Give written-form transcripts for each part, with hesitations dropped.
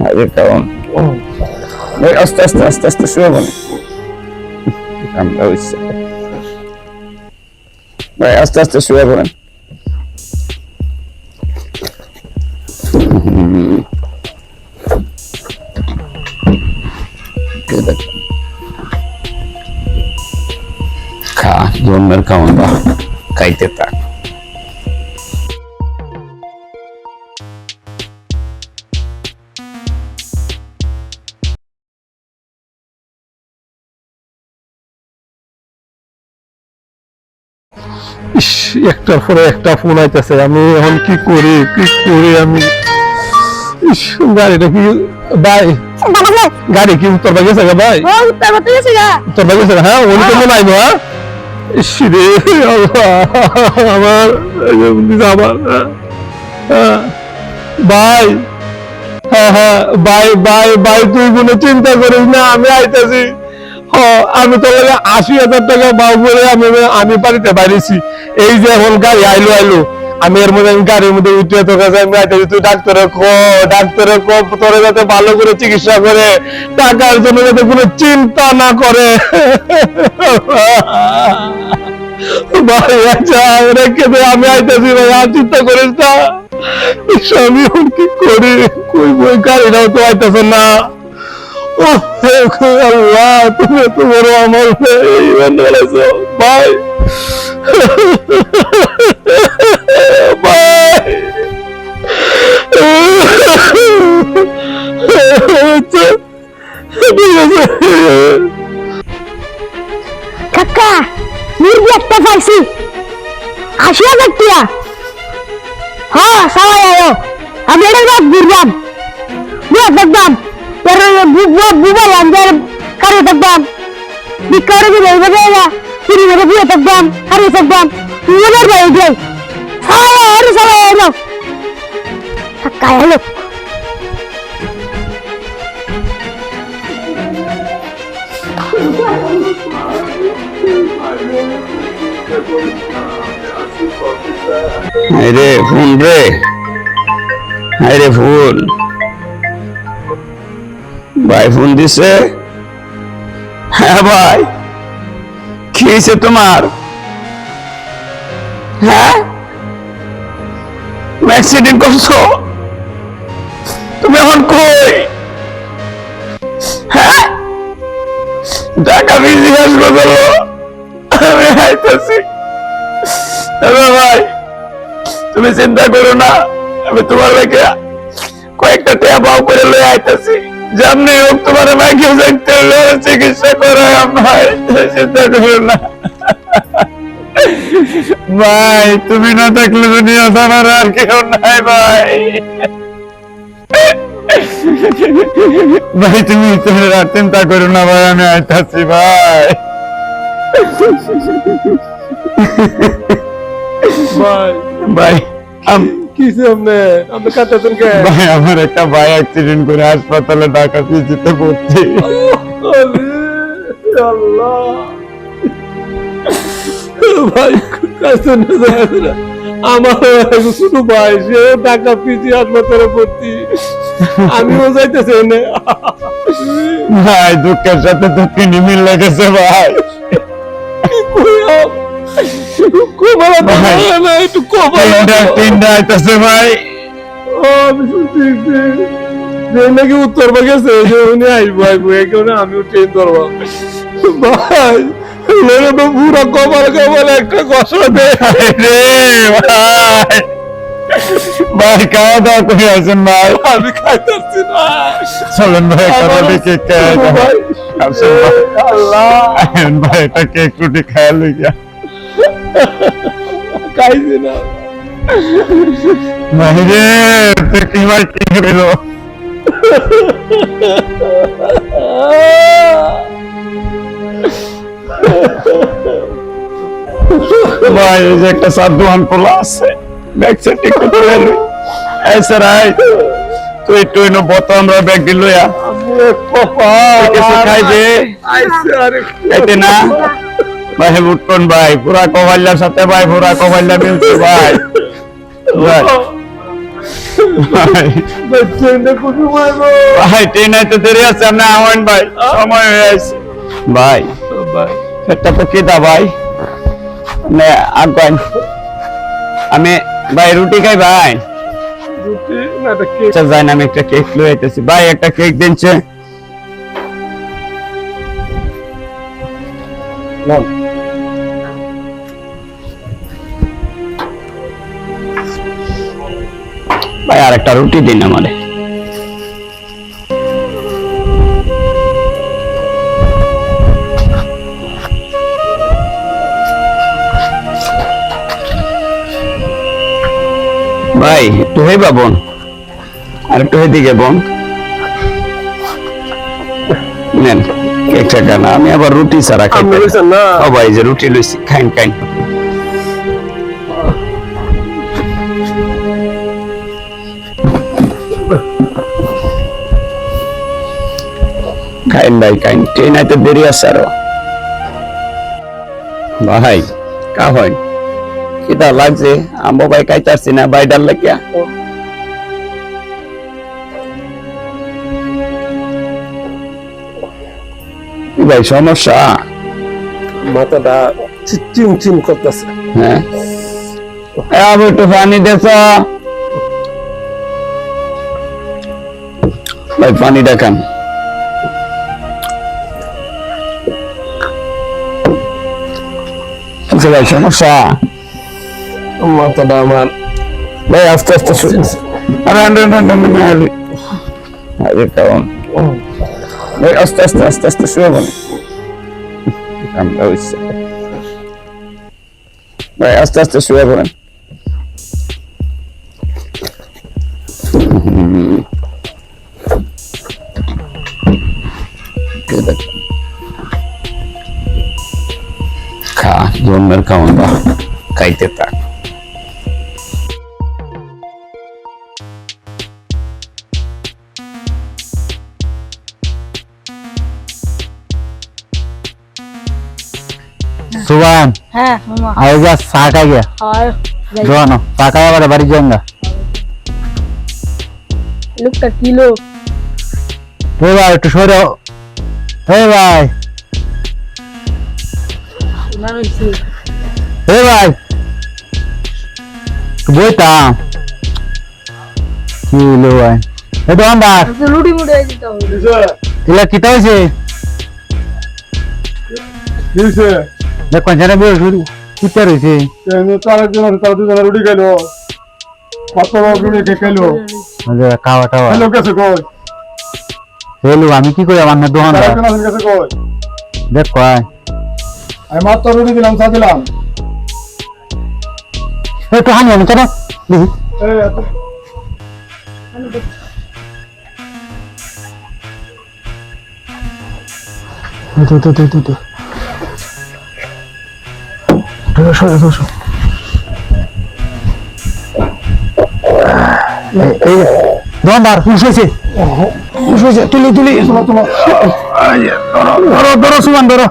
আরে কেমন ভাই আস্তে আস্তে আস্তে আস্তে শুয়ে বলেন কামটা হচ্ছে ভাই আস্তে আস্তে শুয়ে বলেন খা জন্মের খাওয়ান বা খাইতে থাক একটার পরে একটা ফোন আইতেছে আমি এখন কি করি আমি গাড়িটা কি ভাই গাড়ি কি উত্তর ভাই গেছে ভাই উত্তর ভাই গেছে হ্যাঁ ওই তো মনে আইবো হ্যাঁ আমার ভাই হ্যাঁ হ্যাঁ ভাই তুই কোনো চিন্তা করিস না আমি আইতেছি আমি তো ৮০,০০০ টাকা বাউ করে আমি বাড়িতে বাইরেছি এই যে এখন গাড়ি আইলো আমি এর মধ্যে গাড়ির মধ্যে উঠে তোর কাছে আমি আইতেছি তুই ডাক্তারে তোরে যাতে ভালো করে চিকিৎসা করে টাকার জন্য যাতে কোনো চিন্তা না করে ভাই আচ্ছা রেখে দে আমি আইতেছি ভাই আর চিন্তা করিস না আমি এখন কি করি কই গাড়িটাও তো আইতেছে না আল্লাহ তুমি তো বড় আমার ভাই কাকা মুরগি একটা পাইছি ৮০,০০০ টাকা হ্যাঁ সবাই আয়ো আমি এটা ঘুরবাম দেখবাম বুবালাম কারো দেখবাম বিকারে দিলে পুরি মেরে বুয়ে দেখবাম কারো দেখবাম মনের ভাই যাই সবাই এলো কাকা এলো রে ফোন রে রে ফোন ভাই ফোন দিছে হ্যাঁ ভাই কি হয়েছে তোমার হ্যাঁ অ্যাক্সিডেন্ট করছো তুমি এখন কই হ্যাঁ ঢাকা বিজি হাসপাতাল আমি আইতেছি ভাই তুমি চিন্তা করো না আমি তোমার ভাইকে কয়েকটা টাকা বাউ করে লয়ে আইতেছি যেমনি হোক তোমার ভাইকে দেখতে হলে চিকিৎসা করে ভাই চিন্তা করো না ভাই তুমি না থাকলে দুনিয়া আমার আর কেউ নাই ভাই ভাই তুমি চিন্তা করো না ভাই আমি আইতাছি ভাই ভাই ভাই কিসে আপনি কাঁদতেছেন কে ভাই আমার একটা ভাই অ্যাক্সিডেন্ট করে হাসপাতালে ঢাকা পিজিতে ভর্তি আল্লাহ ভাই কাঁদতেন না আমার শুধু ভাই সে ঢাকা পিজি হাসপাতালে ভর্তি আমিও যাইতেছি না ভাই দুঃখের সাথে দুঃখিনী মিল লেগেছে ভাই নাকি উত্তর গেছে উনি আসবো আমিও ট্রেন ধরবো ভাই পুরো কপাল একটা কষ্ট ভাই খাওয়া দাওয়া করে আসেন ভাই আমি খাইতেছি না চলেন ভাই খাওয়া দেখে আল্লাহ ভাই এটা কেক রুটি খায়া লইয়া খাইছি না ভাই রে তুই কি ভাই কি হইল ভাই এই যে একটা সাধুয়ান পোলা আছে ব্যাগ সেট একটু করে লই এই স্যার আই তুই একটু এনো বত আমরা ব্যাগ দিল ইয়া কিছু খাইবে খাইতে না ভাই উঠন ভাই পুরা কভাল্লার সাথে ভাই পুরা কভাল্লা মিলছে ভাই ভাই ভাই ট্রেনটা কোথায় মারবো ভাই ট্রেন আইতে দেরি আছে আপনি আওয়ান ভাই সময় হয়ে আছে ভাই ভাই এটা তো কি দা ভাই নে আগান আমি ভাই রুটি খাই ভাই রুটি না এটা কেক আচ্ছা যাই না আমি একটা কেক লয়ে আইতেছি ভাই একটা কেক দিনছে নাও ভাই আর একটা রুটি দিন আমারে ভাই একটু হইবা বোন আর একটু দিকে বোন নেন কেকটা কেন আমি আবার রুটি ছাড়া খাই আপনি বলছেন না ও ভাই যে রুটি লইছি খাইন খাইন খাইন ভাই খাইন ট্রেন আইতে দেরি আছে আরো ভাই কা হয় কিটা লাগছে আম্বো ভাই খাইতারছি না ভাই ডাল লাগিয়া কি ভাই সমস্যা মাথাটা চিম চিম করতেছে হ্যাঁ আবার একটু পানি দেছ ভাই পানিটা খান আচ্ছা ভাই সমস্যা মাথাটা আমার ভাই আস্তে আস্তে আরে আরে কেমন ভাই আস্তে আস্তে আস্তে আস্তে শুয়ে বলেন কামটা হচ্ছে ভাই আস্তে আস্তে শুয়ে পড়েন খা জন্মের খাওয়ান বা খাইতে থাক सुभान হ্যাঁ মামা आएगा साक आ गया আর दोनों साक आया वाला बारी जाऊंगा লোকটা কিলো हे भाई तो सो रहे हो हे भाई না রইছে हे भाई तो बोलता किलो भाई हे दुकानदार তো লুটি মুড়ে দিতে হবে इला कितना से কিছে देख कौन जाने भी शुरू कितना रही ট্রেনে তার একজন আছে তার দুজন রুটি খাইলো কত রুটি কে খাইলো मुझे खावा टावा খাইলো কেসে কই हेलो আমি কি করি আমার না তার দোকানদার একজন আছে কেসে কই দেখ কয় আমি মাত্র রুটি দিলাম চা দিলাম এই তো হানি আমি কেন দেখি এই এত তো দোকানদার উঠেছে তুলি তুলি ধরো ধরো সুমান ধরো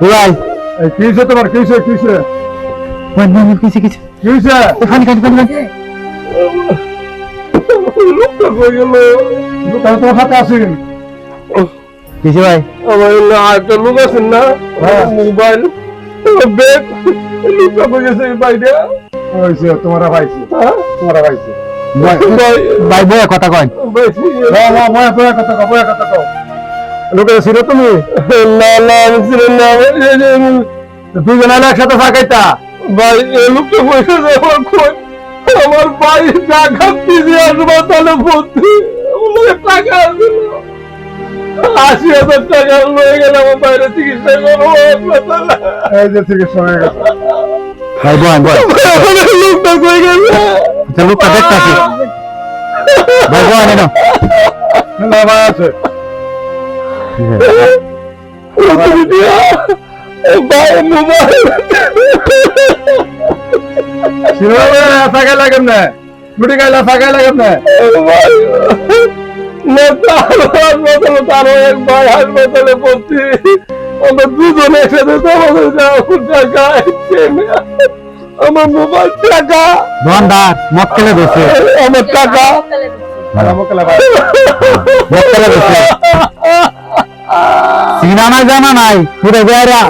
ভাই এই কিছে তোমার কিছে কিছে কিছু কিছু কিছে খানি খানি খানি লোকটা কই গেল লোকটা তোমার হাতে আসেন কিছু ভাই আমার না একটা লোক আছেন না মোবাইল ব্যাগ লোকটা কই গেছে বাইরে হইছে তোমারা পাইছি হ্যাঁ তোমারা পাইছি ভাই বয়া কথা কয় পাইছি না বয়া কথা কও লোকেরা ছিল তুমি না না আমি ছিল না দুজন আলে একসাথে থাকাইতা ভাই এই লোকটা বসে আমার কই আমার ভাই টাকা দিতে আসবো তাহলে ভর্তি আমার টাকা আসবে না 80,000 টাকা লয়ে গেল আমার বাইরে চিকিৎসা করবো এই যে চিকিৎসা হয়ে গেছে ভাই বয় বয় লোকটা কই গেছে লোকটা দেখতাছি ভাই বয় নেন না ভাই আছে ভাই মোবাইল শিরোবে থাকা লাগেন না মুড়ি গাইলা থাকা লাগেন না না তারও এক ভাই হাসপাতালে ভর্তি আমরা দুজনে একসাথে আমাদের টাকা আমার মোবাইল টাকা দোকানদার মক্কেলে দিছে আমার টাকা মক্কেলে দিছে চিনা নাই জানা নাই পুরো বেড়া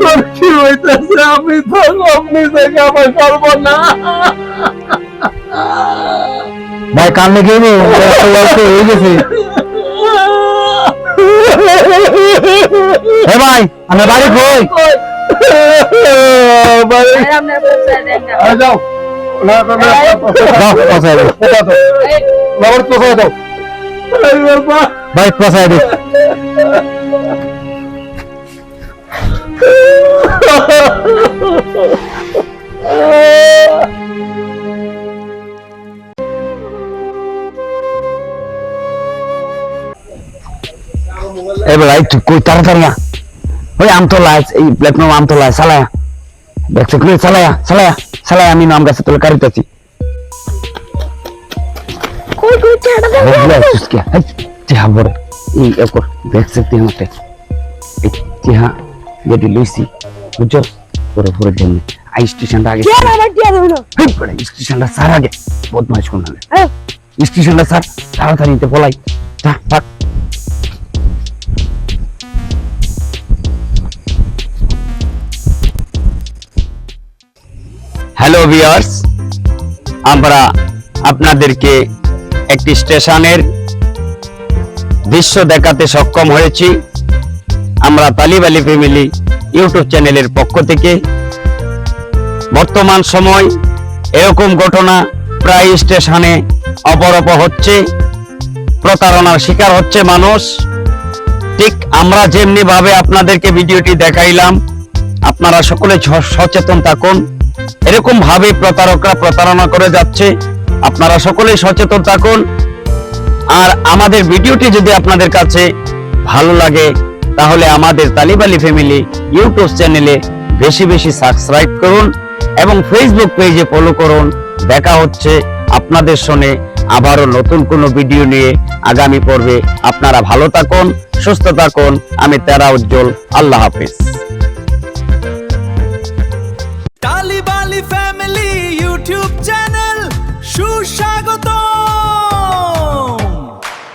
তোর কি হইতেছে আমি তো আপনি থেকে আমার সর্বনা ভাই কানলে গেলে হয়ে গেছে এ ভাই আমার বাড়ি কই আপনার পয়সা দেন না যাও দাও পয়সা দে বাবার পয়সা দাও ভাই পয়সা দে এবার একটু কই তাড়াতাড়ি ওই আমতলা এই প্ল্যাটফর্ম আমতলা চালায়া দেখছে কি চালায়া আমি নাম গাছে তোলে কারিতেছি কই কই চাটা দেন বুঝলা চুসকে টিহা বড় এই একর দেখছে টিহা মতে এই টিহা যদি লইছি বুঝছো পুরো জন্য আই স্টেশনটা আগে কেন আমার দিয়া দেব না হেই বড় স্টেশনটা সার আগে বদমাইশ কোন না হ্যাঁ স্টেশনটা সার তাড়াতাড়ি তে পলাই যা ভাগ হ্যালো ভিউয়ার্স আমরা আপনাদেরকে একটি স্টেশনের দৃশ্য দেখাতে সক্ষম হয়েছি আমরা তালিব আলী ফ্যামিলি ইউটিউব চ্যানেলের পক্ষ থেকে বর্তমান সময় এরকম ঘটনা প্রায় স্টেশনে অপরূপ হচ্ছে প্রতারণার শিকার হচ্ছে মানুষ ঠিক আমরা যেমনি ভাবে আপনাদেরকে ভিডিওটি দেখাইলাম আপনারা সকলে সচেতন থাকুন এরকম ভাবে প্রতারকরা প্রতারণা করে যাচ্ছে আপনারা সকলেই সচেতন থাকুন আর আমাদের ভিডিওটি যদি আপনাদের কাছে ভালো লাগে তাহলে আমাদের তালিব আলী ফ্যামিলি ইউটিউব চ্যানেলে বেশি বেশি সাবস্ক্রাইব করুন এবং ফেসবুক পেজে ফলো করুন দেখা হচ্ছে আপনাদের সঙ্গে আবারও নতুন কোনো ভিডিও নিয়ে আগামী পর্বে আপনারা ভালো থাকুন সুস্থ থাকুন আমি তেরা উজ্জ্বল আল্লাহ হাফেজ